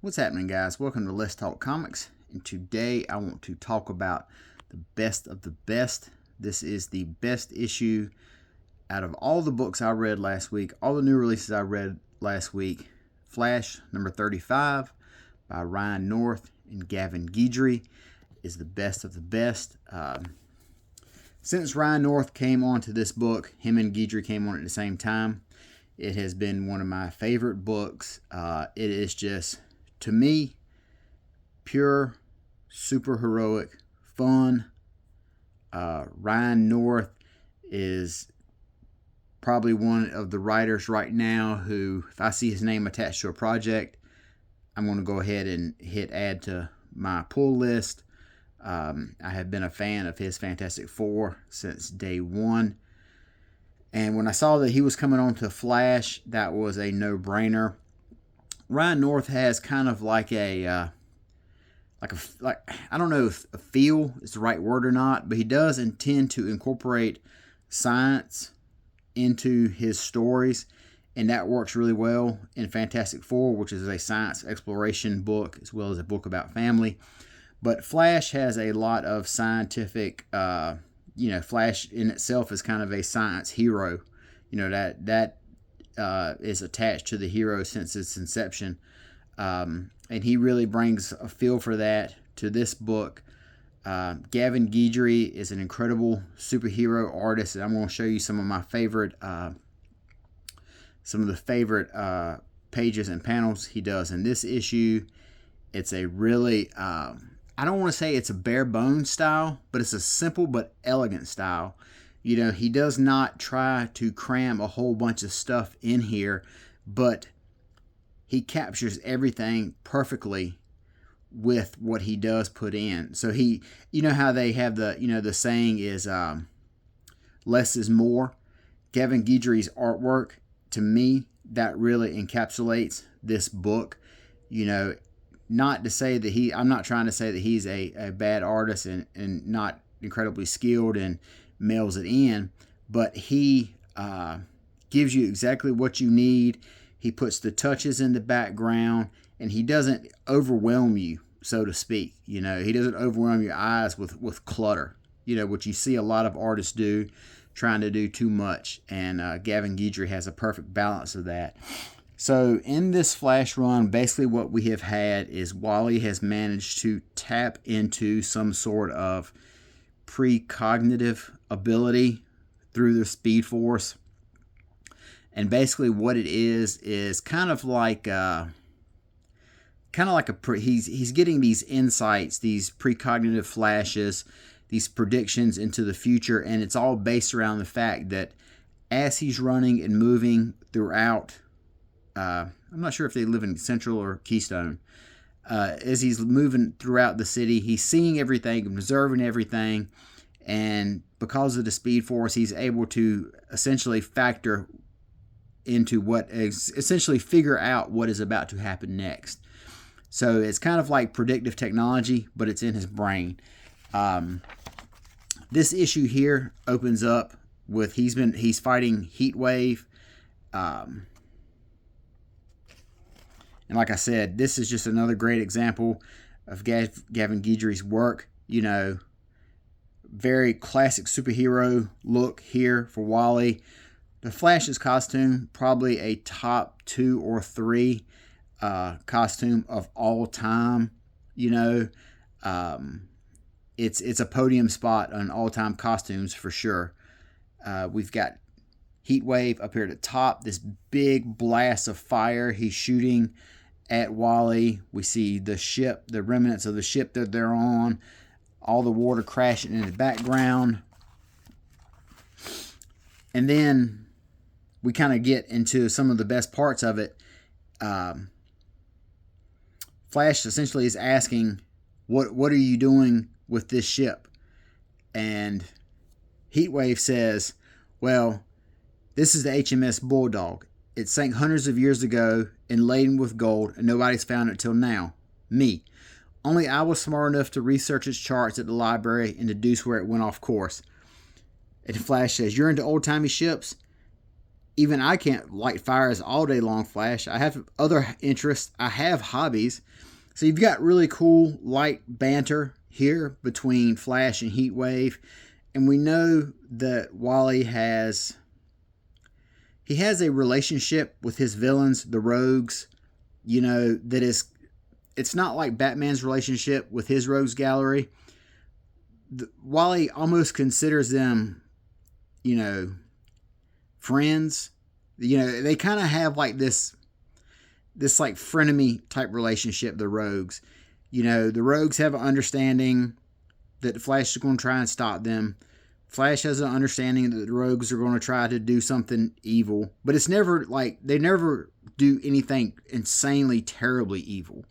What's happening, guys? Welcome to Let's Talk Comics, and today I want to talk about the best of the best. This is the best issue out of all the books I read last week, all the new releases I read last week. Flash number 35 by Ryan North and Gavin Guidry is the best of the best. Since Ryan North came onto this book, him and Guidry came on at the same time. It has been one of my favorite books. It is just, to me, pure, super heroic, fun. Ryan North is probably one of the writers right now who, if I see his name attached to a project, I'm going to go ahead and hit add to my pull list. I have been a fan of his Fantastic Four since day one. And when I saw that he was coming on to Flash, that was a no-brainer. Ryan North has kind of like I don't know if a feel is the right word or not, but he does intend to incorporate science into his stories, and that works really well in Fantastic Four, which is a science exploration book as well as a book about family. But Flash has a lot of scientific, Flash in itself is kind of a science hero. That is attached to the hero since its inception. And he really brings a feel for that to this book. Gavin Guidry is an incredible superhero artist, and I'm going to show you some of the favorite pages and panels he does in this issue. It's a really, I don't want to say it's a bare bones style, but it's a simple but elegant style. He does not try to cram a whole bunch of stuff in here, but he captures everything perfectly with what he does put in. So how they have the saying is less is more. Gavin Guidry's artwork, to me, that really encapsulates this book. Not to say that I'm not trying to say that he's a bad artist and not incredibly skilled and mails it in, but he gives you exactly what you need. He puts the touches in the background, and he doesn't overwhelm you, so to speak. He doesn't overwhelm your eyes with clutter, what you see a lot of artists do, trying to do too much, and Gavin Guidry has a perfect balance of that. So in this Flash run, basically what we have had is Wally has managed to tap into some sort of precognitive ability through the Speed Force. And basically what it is kind of like he's getting these insights, these precognitive flashes, these predictions into the future, and it's all based around the fact that as he's running and moving throughout, I'm not sure if they live in Central or Keystone, as he's moving throughout the city, he's seeing everything, observing everything, and because of the Speed Force, he's able to essentially figure out what is about to happen next. So it's kind of like predictive technology, but it's in his brain. This issue here opens up with he's fighting Heatwave. And like I said, this is just another great example of Gavin Guidry's work. Very classic superhero look here for Wally. The Flash's costume, probably a top 2 or 3 costume of all time. It's a podium spot on all-time costumes for sure. We've got Heatwave up here at the top, this big blast of fire he's shooting at Wally. We see the ship, the remnants of the ship that they're on, all the water crashing in the background. And then we kind of get into some of the best parts of it. Flash essentially is asking, what are you doing with this ship? And Heatwave says, well, this is the HMS Bulldog. It sank hundreds of years ago and laden with gold, and nobody's found it till now. Me. Only I was smart enough to research its charts at the library and deduce where it went off course. And Flash says, you're into old-timey ships? even I can't light fires all day long, Flash. I have other interests. I have hobbies. So you've got really cool light banter here between Flash and Heatwave. And we know that Wally has a relationship with his villains, the Rogues, that is, it's not like Batman's relationship with his Rogues Gallery. Wally almost considers them, friends. They kind of have like this like frenemy type relationship, the Rogues. The Rogues have an understanding that the Flash is going to try and stop them. Flash has an understanding that the Rogues are going to try to do something evil, but it's never like they never do anything insanely terribly evil.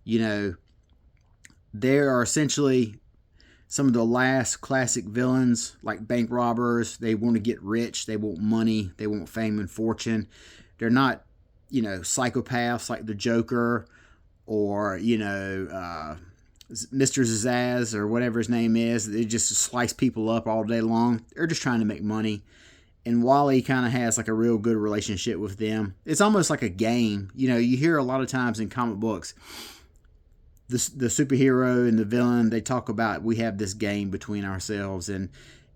They are essentially some of the last classic villains, like bank robbers. They want to get rich. They want money. They want fame and fortune. They're not, psychopaths like the Joker or, Mr. Zsasz or whatever his name is. They just slice people up all day long. They're just trying to make money. And Wally kind of has like a real good relationship with them. It's almost like a game. You hear a lot of times in comic books, the superhero and the villain, they talk about, we have this game between ourselves, and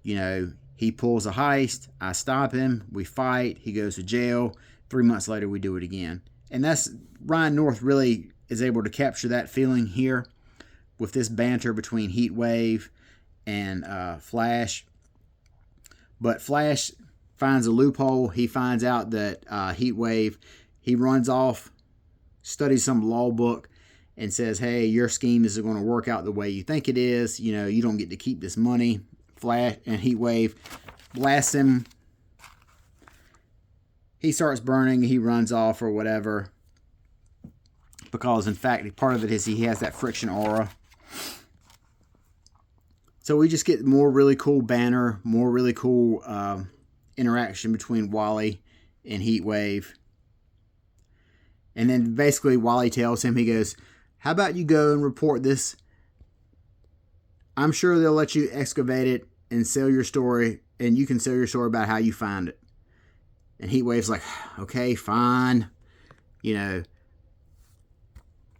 he pulls a heist, I stop him, we fight, he goes to jail, 3 months later we do it again. And that's, Ryan North really is able to capture that feeling here with this banter between Heatwave and Flash. But Flash finds a loophole. He finds out that Heatwave, he runs off, studies some law book, and says, hey, your scheme isn't going to work out the way you think it is. You don't get to keep this money. Flash and Heatwave blasts him. He starts burning. He runs off or whatever. Because, in fact, part of it is he has that friction aura. So we just get more really cool banner, more really cool interaction between Wally and Heatwave. And then basically Wally tells him, he goes, how about you go and report this? I'm sure they'll let you excavate it and sell your story, and you can sell your story about how you find it. And Heatwave's like, okay, fine.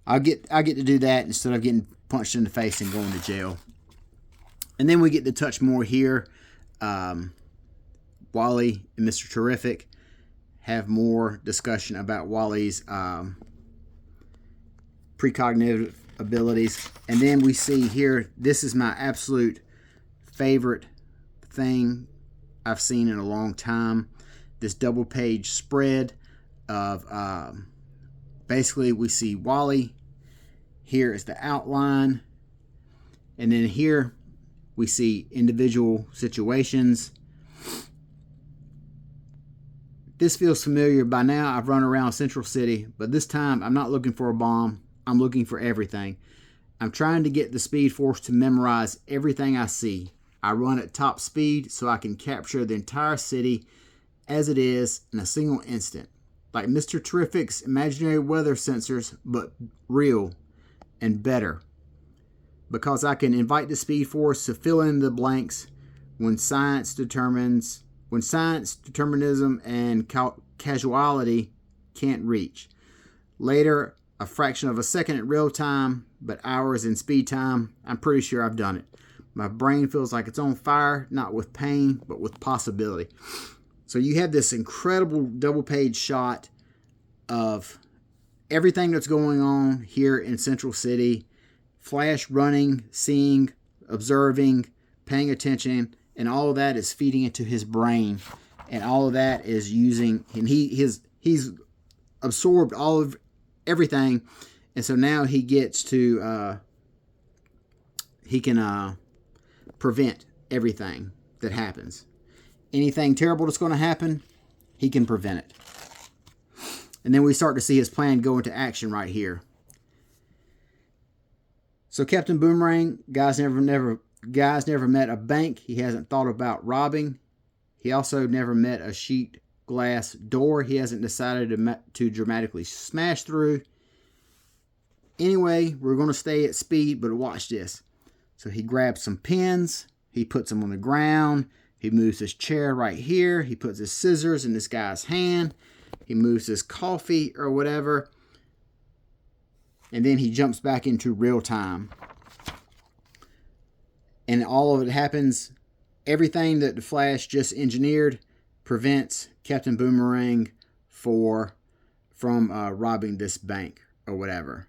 I'll get to do that instead of getting punched in the face and going to jail. And then we get to touch more here. Wally and Mr. Terrific have more discussion about Wally's precognitive abilities. And then we see here, this is my absolute favorite thing I've seen in a long time. This double page spread of basically we see Wally. Here is the outline. And then here we see individual situations. This feels familiar. By now I've run around Central City, but this time I'm not looking for a bomb. I'm looking for everything. I'm trying to get the Speed Force to memorize everything I see. I run at top speed so I can capture the entire city as it is in a single instant. Like Mr. Terrific's imaginary weather sensors, but real and better. Because I can invite the Speed Force to fill in the blanks when science, determinism, and casuality can't reach. Later, a fraction of a second in real time, but hours in speed time. I'm pretty sure I've done it. My brain feels like it's on fire, not with pain, but with possibility. So you have this incredible double page shot of everything that's going on here in Central City. Flash running, seeing, observing, paying attention, and all of that is feeding into his brain. And all of that is using, and he's absorbed all of everything, and so now he gets to he can prevent everything that happens. Anything terrible that's going to happen, he can prevent it. And then we start to see his plan go into action right here. So Captain Boomerang, guys never met a bank he hasn't thought about robbing. He also never met a sheet glass door he hasn't decided to dramatically smash through. Anyway, we're going to stay at speed, but watch this. So he grabs some pins, he puts them on the ground, He moves his chair right here. He puts his scissors in this guy's hand. He moves his coffee or whatever. And then he jumps back into real time. And all of it happens, everything that the Flash just engineered prevents Captain Boomerang from robbing this bank or whatever.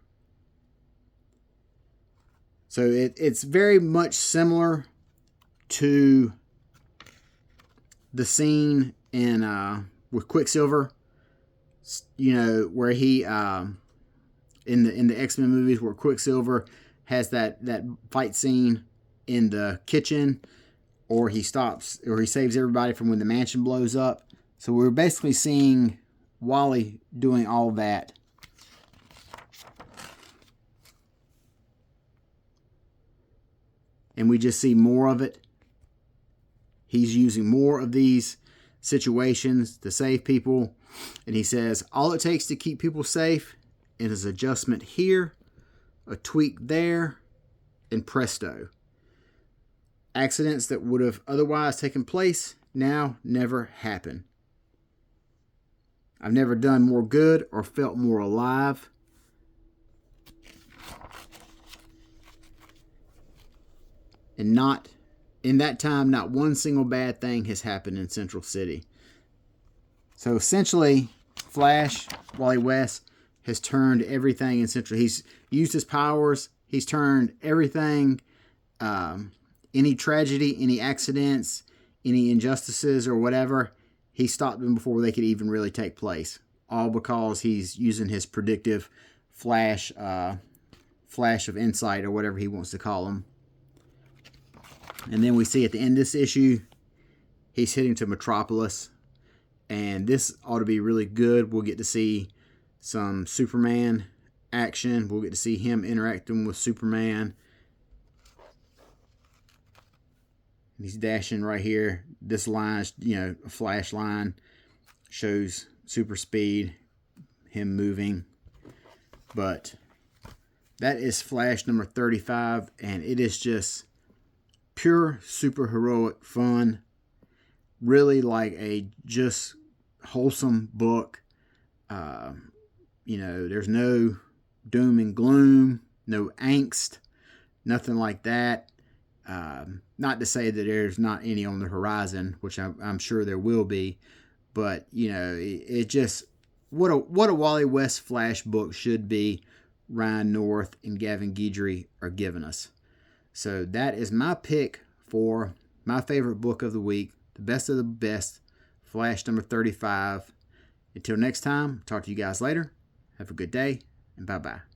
So it's very much similar to the scene in with Quicksilver, you know, where he in the X-Men movies where Quicksilver has that fight scene in the kitchen, or he saves everybody from when the mansion blows up. So we're basically seeing Wally doing all that. And we just see more of it. He's using more of these situations to save people. And he says, all it takes to keep people safe is an adjustment here, a tweak there, and presto. Accidents that would have otherwise taken place now never happen. I've never done more good or felt more alive. And not in that time, not one single bad thing has happened in Central City. So essentially, Flash, Wally West, has turned everything in Central. He's used his powers. He's turned everything, any tragedy, any accidents, any injustices or whatever, he stopped them before they could even really take place. All because he's using his predictive flash of insight or whatever he wants to call them. And then we see at the end of this issue, he's heading to Metropolis. And this ought to be really good. We'll get to see some Superman action. We'll get to see him interacting with Superman. He's dashing right here. This line, you know, a flash line, shows super speed, him moving. But that is Flash number 35, and it is just pure superheroic fun. Really like a just wholesome book. You know, there's no doom and gloom, no angst, nothing like that. Not to say that there's not any on the horizon, which I'm sure there will be, but you know, it just what a Wally West Flash book should be. Ryan North and Gavin Guidry are giving us. So that is my pick for my favorite book of the week, the best of the best, Flash number 35. Until next time, talk to you guys later. Have a good day, and bye-bye.